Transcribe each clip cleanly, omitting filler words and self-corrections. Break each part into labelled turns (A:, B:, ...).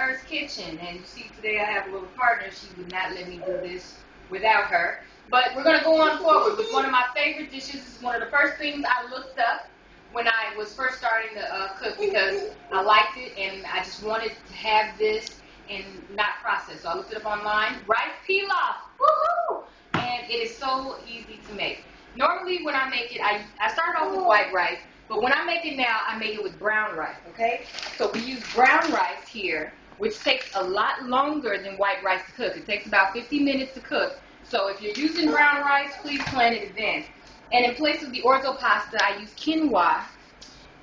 A: Earth's Kitchen, and you see today I have a little partner. She would not let me do this without her. But we're going to go on forward with one of my favorite dishes. This is one of the first things I looked up when I was first starting to cook because I liked it and I just wanted to have this and not processed. So I looked it up online. Rice pilaf. Woohoo! And it is so easy to make. Normally when I make it, I start off with white rice. But when I make it now, I make it with brown rice, okay? So we use brown rice here, which takes a lot longer than white rice to cook. It takes about 50 minutes to cook. So if you're using brown rice, please plan in advance. And in place of the orzo pasta, I use quinoa.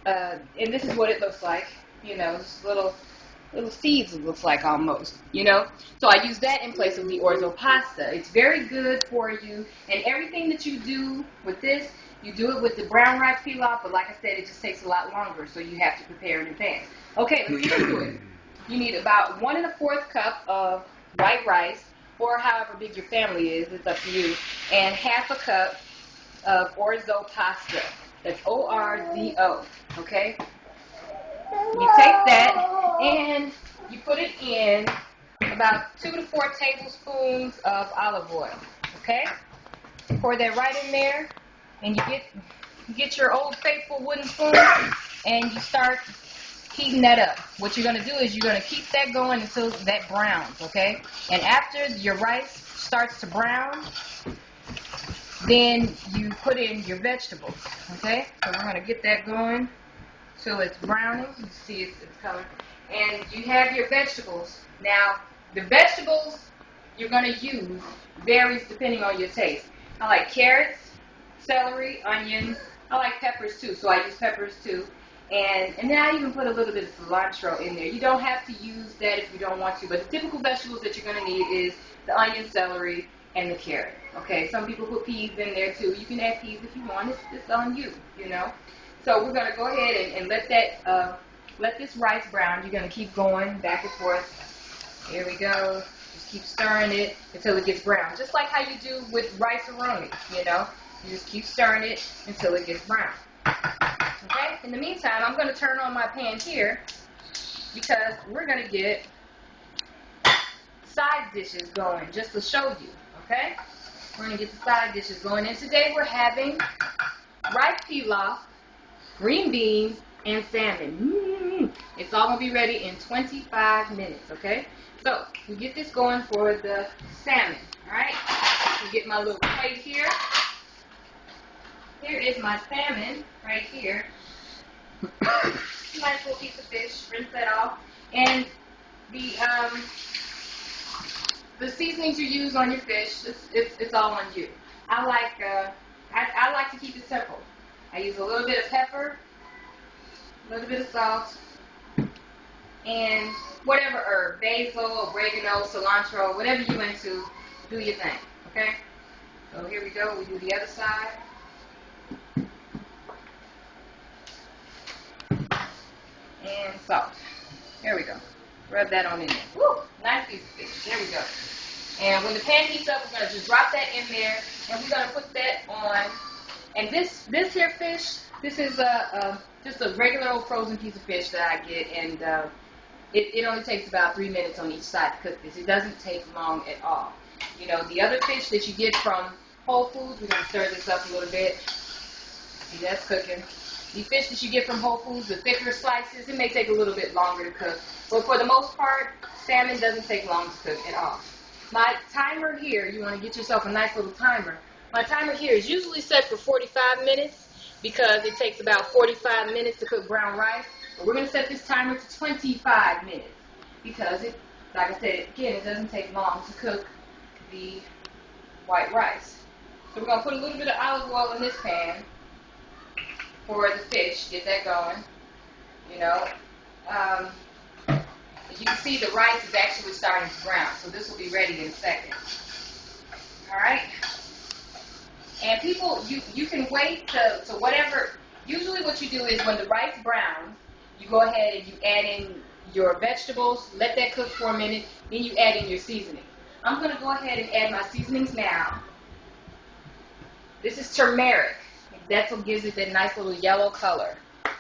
A: And this is what it looks like. You know, just little seeds it looks like almost, you know? So I use that in place of the orzo pasta. It's very good for you. And everything that you do with this, you do it with the brown rice pilaf, but like I said, it just takes a lot longer, so you have to prepare in advance. Okay, let's get into it. You need about 1 1/4 cup of white rice, or however big your family is, it's up to you, and 1/2 cup of orzo pasta. That's O-R-Z-O, okay? You take that and you put it in about 2 to 4 tablespoons of olive oil, okay? Pour that right in there. And you get your old faithful wooden spoon and you start heating that up. What you're going to do is you're going to keep that going until that browns, okay? And after your rice starts to brown, then you put in your vegetables, okay? So we're going to get that going till it's browning. You see it's color. And you have your vegetables. Now, the vegetables you're going to use varies depending on your taste. I like carrots, celery, onions. I like peppers too, so I use peppers too. And then I even put a little bit of cilantro in there. You don't have to use that if you don't want to, but the typical vegetables that you're going to need is the onion, celery, and the carrot. Okay, some people put peas in there too. You can add peas if you want. It's on you, you know. So we're going to go ahead and let this rice brown. You're going to keep going back and forth. Here we go. Just keep stirring it until it gets brown, just like how you do with rice-a-roni, you know. You just keep stirring it until it gets brown. Okay? In the meantime, I'm going to turn on my pan here because we're going to get side dishes going just to show you. Okay? We're going to get the side dishes going. And today we're having rice pilaf, green beans, and salmon. It's all going to be ready in 25 minutes. Okay? So, we get this going for the salmon. Alright? We get my little plate here. Here is my salmon right here. Nice little piece of fish. Rinse that off. And the seasonings you use on your fish, it's all on you. I like to keep it simple. I use a little bit of pepper, a little bit of salt, and whatever herb, basil, oregano, cilantro, whatever you into, do your thing. Okay? So here we go. We do the other side. And salt. There we go. Rub that on in there. Woo! Nice piece of fish. There we go. And when the pan heats up, we're going to just drop that in there, and we're going to put that on. And this here fish, this is just a regular old frozen piece of fish that I get, and it only takes about 3 minutes on each side to cook this. It doesn't take long at all. You know, the other fish that you get from Whole Foods, we're going to stir this up a little bit. See, that's cooking. The fish that you get from Whole Foods, the thicker slices, it may take a little bit longer to cook. But for the most part, salmon doesn't take long to cook at all. My timer here, you want to get yourself a nice little timer. My timer here is usually set for 45 minutes because it takes about 45 minutes to cook brown rice. But we're going to set this timer to 25 minutes because, like I said, again, it doesn't take long to cook the white rice. So we're going to put a little bit of olive oil in this pan for the fish, get that going, you know. As you can see, the rice is actually starting to brown, so this will be ready in a second. Alright? And people, you can wait to whatever, usually what you do is when the rice browns, you go ahead and you add in your vegetables, let that cook for a minute, then you add in your seasoning. I'm going to go ahead and add my seasonings now. This is turmeric. That's what gives it that nice little yellow color.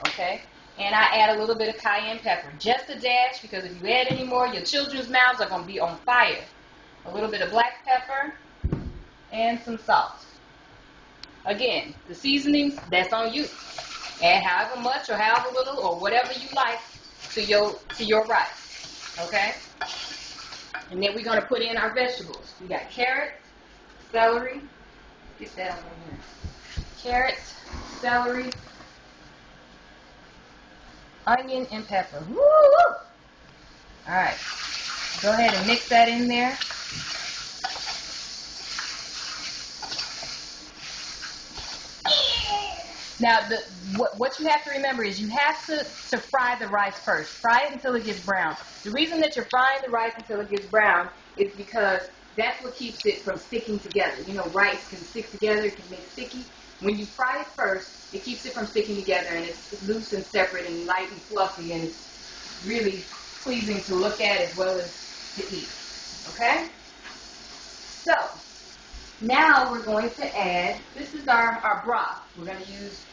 A: Okay? And I add a little bit of cayenne pepper, just a dash, because if you add any more, your children's mouths are going to be on fire. A little bit of black pepper and some salt. Again, the seasonings, that's on you. Add however much or however little or whatever you like to your rice. Okay? And then we're going to put in our vegetables. We got carrots, celery. Get that on here. Carrots, celery, onion, and pepper. Woo! Alright. Go ahead and mix that in there. Now, what you have to remember is you have to fry the rice first. Fry it until it gets brown. The reason that you're frying the rice until it gets brown is because that's what keeps it from sticking together. You know, rice can stick together, it can make sticky. When you fry it first, it keeps it from sticking together, and it's loose and separate and light and fluffy, and it's really pleasing to look at as well as to eat. Okay? So, now we're going to add, this is our broth. We're going to use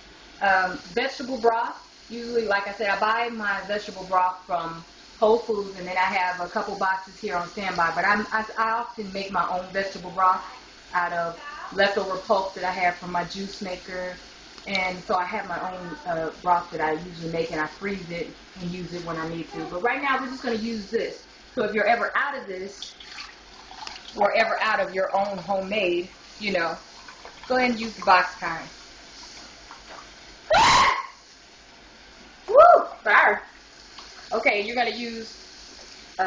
A: vegetable broth. Usually, like I said, I buy my vegetable broth from Whole Foods, and then I have a couple boxes here on standby. But I often make my own vegetable broth out of leftover pulp that I have from my juice maker. And so I have my own broth that I usually make, and I freeze it and use it when I need to. But right now, we're just going to use this. So if you're ever out of this, or ever out of your own homemade, you know, go ahead and use the box kind. Woo! Fire. Okay, you're going to use 2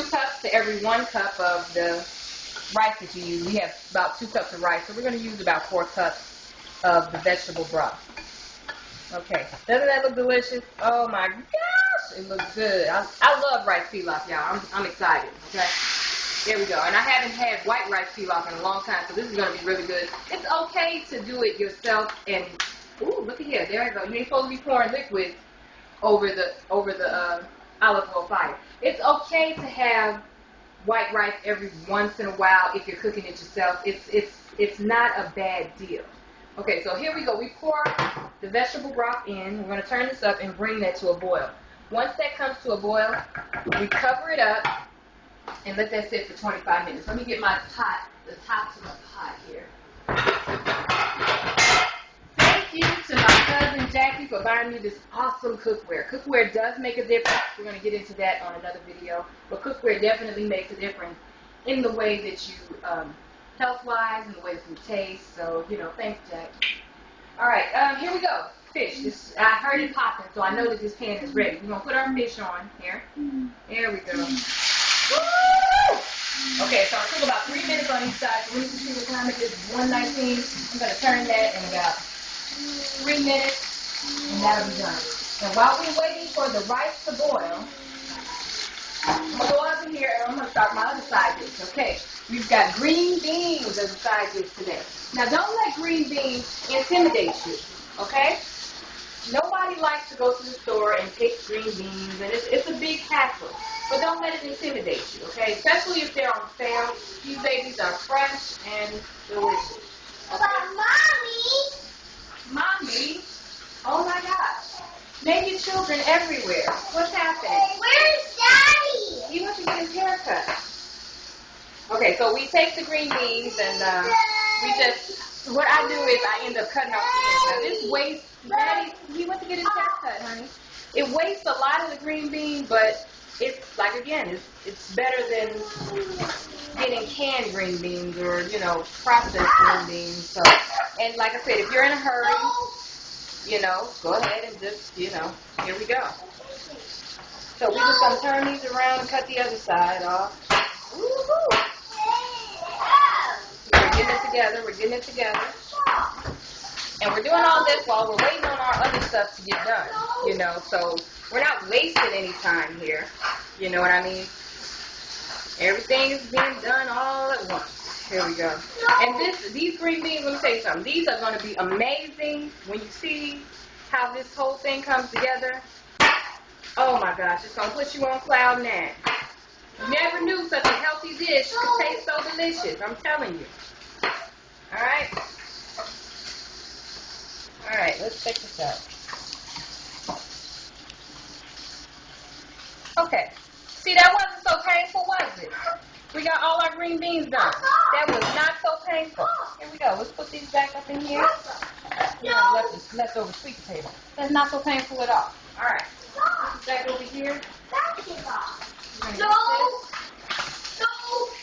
A: cups to every 1 cup of the rice that you use. We have about 2 cups of rice, so we're going to use about 4 cups of the vegetable broth. Okay, doesn't that look delicious? Oh my gosh, it looks good. I love rice pilaf, y'all. I'm excited, okay? There we go. And I haven't had white rice pilaf in a long time, so this is going to be really good. It's okay to do it yourself, and, ooh, look at here. There we go. You ain't supposed to be pouring liquid over the olive oil fire. It's okay to have white rice every once in a while if you're cooking it yourself. It's not a bad deal. Okay, so here we go. We pour the vegetable broth in. We're going to turn this up and bring that to a boil. Once that comes to a boil, we cover it up and let that sit for 25 minutes. Let me get my pot, the top of the pot here. Thank you to my cousin Jackie for buying me this awesome cookware. Cookware does make a difference. We're going to get into that on another video. But cookware definitely makes a difference in the way that you, health-wise, and the way the food tastes. So, you know, thanks, Jack. All right, here we go. Fish. I heard it popping, so I know that this pan is ready. We're going to put our fish on here. There we go. Woo! Okay, so I took about 3 minutes on each side. So we can see what time it is. 1:19. I'm going to turn that in about 3 minutes, and that'll be done. And while we're waiting for the rice to boil, I'm going to go over here, and I'm going to start my other side dish, okay? We've got green beans as a side dish today. Now, don't let green beans intimidate you, okay? Nobody likes to go to the store and pick green beans, and it's a big hassle. But don't let it intimidate you, okay? Especially if they're on sale. These babies are fresh and delicious. Okay?
B: But
A: Mommy? Oh my gosh. Naked children everywhere. What's happening?
B: where's Daddy?
A: He wants to get his hair cut. Okay, so we take the green beans and what I do is I end up cutting off the ends. Now this wastes, Daddy, he went to get his hair cut, honey. It wastes a lot of the green bean, but it's, like, again, it's better than getting canned green beans or, you know, processed green beans. So, and like I said, if you're in a hurry, you know, go ahead and just, you know, here we go. So we're just going to turn these around and cut the other side off. Woo-hoo. We're getting it together. And we're doing all this while we're waiting on our other stuff to get done, you know, so we're not wasting any time here, you know what I mean? Everything is being done all at once. Here we go. And these green beans, let me tell you something, these are going to be amazing when you see how this whole thing comes together. Oh my gosh, it's going to put you on cloud 9. Never knew such a healthy dish could taste so delicious, I'm telling you. Alright? Alright, let's check this out. Okay. See, that wasn't so painful, was it? We got all our green beans done. That was not so painful. Here we go. Let's put these back up in here. We have leftover sweet potato. That's not so painful at all. All right. Put this back over here. We're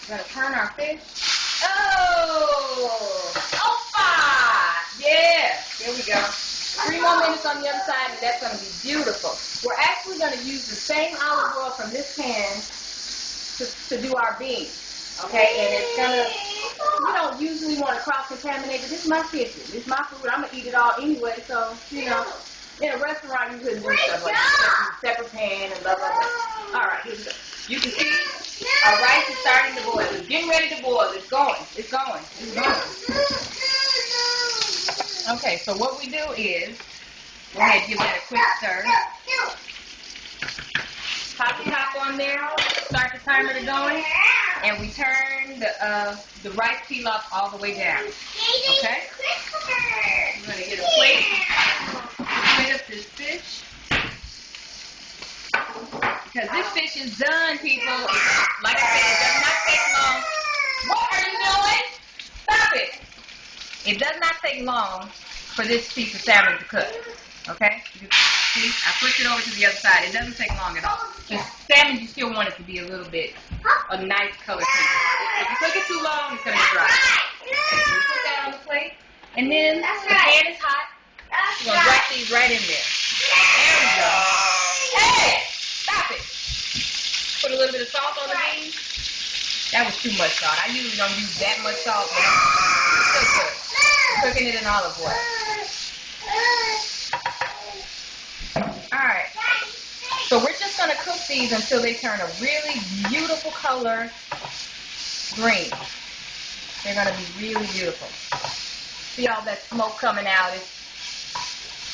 A: going to turn our fish. Oh! Opa! Yeah! Here we go. 3 more minutes on the other side, and that's going to be beautiful. We're actually going to use the same olive oil from this pan to do our beans. Okay? And it's going to, we don't usually want to cross-contaminate, but this is my kitchen. This is my food. I'm going to eat it all anyway, so, you know, in a restaurant, you couldn't do stuff like that. Separate pan and blah, blah, blah. All right, here we go. You can see our rice is starting to boil. It's getting ready to boil. It's going. It's going. It's going. Okay, so what we do is, go ahead and give that a quick stir. Pop the top on there, start the timer to going, and we turn the rice pilaf all the way down. Okay? I'm going to get a plate up this fish. Because this fish is done, people. Like I said, it does not take long. What are you doing? Stop it. It does not take long for this piece of salmon to cook. Okay? See, I flipped it over to the other side. It doesn't take long at all. The salmon, you still want it to be a little bit, a nice color to it. If you cook it too long, it's going to dry. Okay, so we put that on the plate. And then the pan is hot. We're going to drop these right in there. There we go. Hey! Stop it. Put a little bit of salt on the beans. That was too much salt. I usually don't use that much salt, but it's still good. We're cooking it in olive oil. Alright. So we're just going to cook these until they turn a really beautiful color green. They're going to be really beautiful. See all that smoke coming out?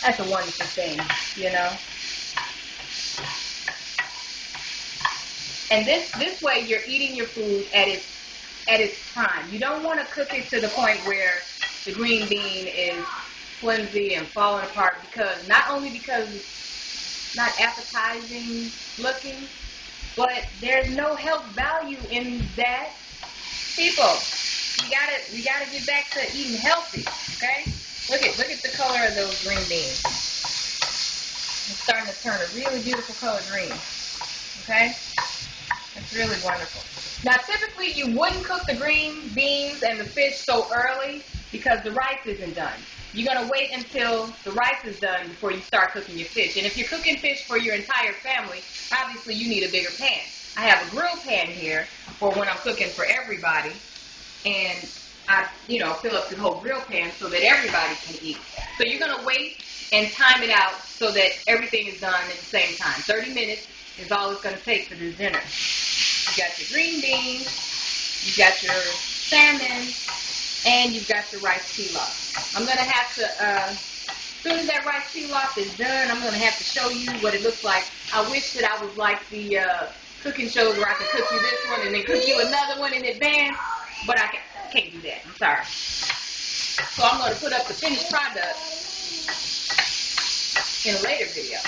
A: That's a wonderful thing, you know? And this way you're eating your food at its prime. You don't want to cook it to the point where the green bean is flimsy and falling apart, because not only because it's not appetizing looking, but there's no health value in that. People, we gotta get back to eating healthy. Okay? Look at the color of those green beans. It's starting to turn a really beautiful color green. Okay? It's really wonderful. Now, typically, you wouldn't cook the green beans and the fish so early because the rice isn't done. You're going to wait until the rice is done before you start cooking your fish. And if you're cooking fish for your entire family, obviously you need a bigger pan. I have a grill pan here for when I'm cooking for everybody. And I, fill up the whole grill pan so that everybody can eat. So you're going to wait and time it out so that everything is done at the same time. 30 minutes is all it's going to take for this dinner. You got your green beans, you got your salmon, and you've got your rice pilaf. I'm going to have to, as soon as that rice pilaf is done, I'm going to have to show you what it looks like. I wish that I was like the cooking shows where I could cook you this one and then cook you another one in advance, but I can't do that. I'm sorry. So I'm going to put up the finished product in a later video.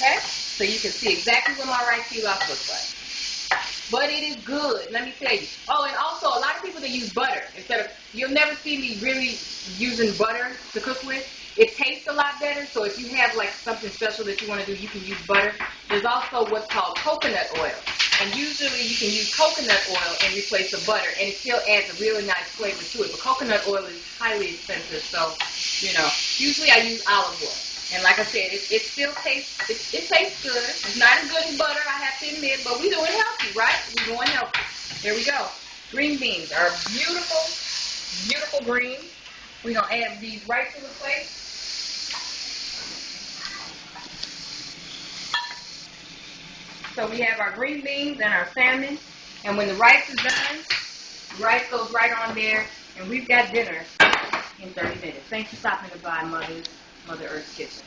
A: Okay? So you can see exactly what my rice pilaf looks like. But it is good, let me tell you. Oh, and also a lot of people that use butter you'll never see me really using butter to cook with. It tastes a lot better, so if you have like something special that you want to do, you can use butter. There's also what's called coconut oil. And usually you can use coconut oil in replace of butter, and it still adds a really nice flavor to it. But coconut oil is highly expensive, so, usually I use olive oil. And like I said, it still tastes, it tastes good. It's not as good as butter, I have to admit, but we're doing healthy, right? We're doing healthy. There we go. Green beans are beautiful, beautiful green. We're going to add these right to the plate. So we have our green beans and our salmon. And when the rice is done, the rice goes right on there. And we've got dinner in 30 minutes. Thanks for stopping by Mother Earth's Kitchen.